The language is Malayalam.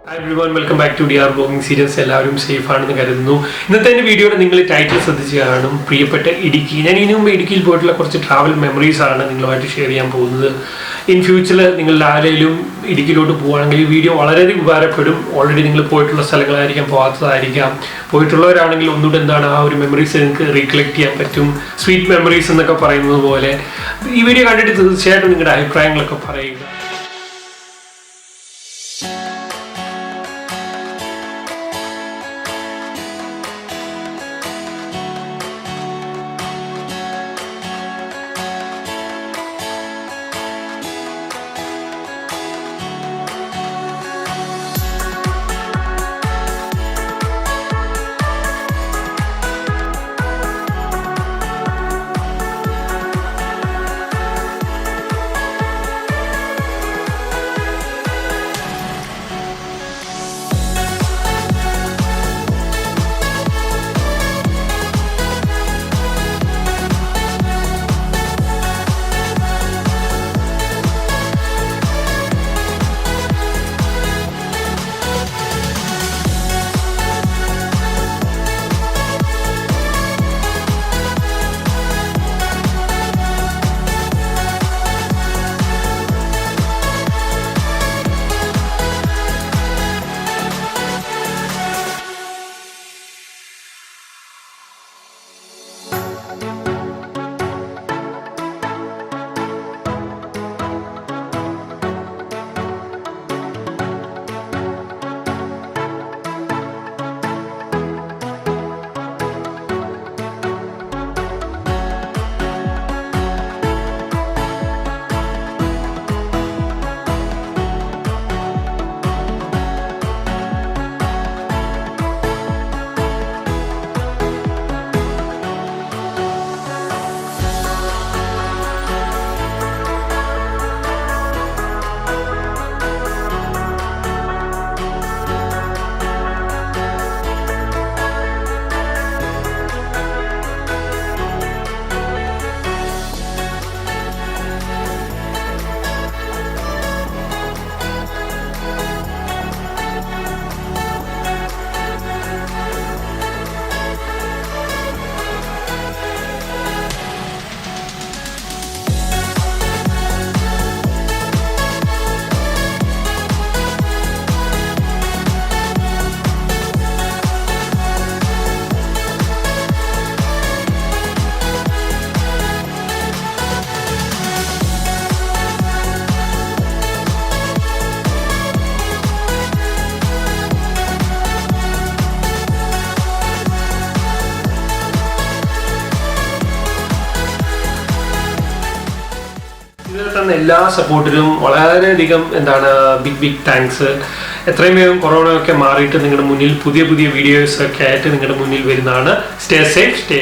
Hi everyone, welcome back to DR Vlogging Series. എല്ലാവരും സേഫ് ആണെന്ന് കരുതുന്നു. ഇന്നത്തെ എൻ്റെ വീഡിയോയിൽ നിങ്ങൾ ടൈറ്റിൽ ശ്രദ്ധിച്ച് കാണും പ്രിയപ്പെട്ട ഇടുക്കി. ഞാൻ ഇതിനു മുമ്പ് ഇടുക്കിയിൽ പോയിട്ടുള്ള കുറച്ച് ട്രാവൽ മെമ്മറീസ് ആണ് നിങ്ങളുമായിട്ട് ഷെയർ ചെയ്യാൻ പോകുന്നത്. ഇൻ ഫ്യൂച്ചറിൽ നിങ്ങൾ ആരെങ്കിലും ഇടുക്കിയിലോട്ട് പോവുകയാണെങ്കിൽ ഈ വീഡിയോ വളരെയധികം ഉപകാരപ്പെടും. ഓൾറെഡി നിങ്ങൾ പോയിട്ടുള്ള സ്ഥലങ്ങളായിരിക്കാം, പോകാത്തതായിരിക്കാം. പോയിട്ടുള്ളവരാണെങ്കിൽ ഒന്നുകൂടെ എന്താണ് ആ ഒരു മെമ്മറീസ് നിങ്ങൾക്ക് റീകളക്ട് ചെയ്യാൻ പറ്റും. സ്വീറ്റ് മെമ്മറീസ് എന്നൊക്കെ പറയുന്നത് പോലെ ഈ വീഡിയോ കണ്ടിട്ട് തീർച്ചയായിട്ടും നിങ്ങളുടെ അഭിപ്രായങ്ങളൊക്കെ പറയുക. എല്ലാ സപ്പോർട്ടിനും വളരെയധികം ബിഗ് താങ്ക്സ്. എത്രയും വേഗം കൊറോണ ഒക്കെ മാറിയിട്ട് നിങ്ങളുടെ മുന്നിൽ പുതിയ വീഡിയോസ് ഒക്കെ ആയിട്ട് നിങ്ങളുടെ മുന്നിൽ വരുന്നതാണ്. Stay safe, stay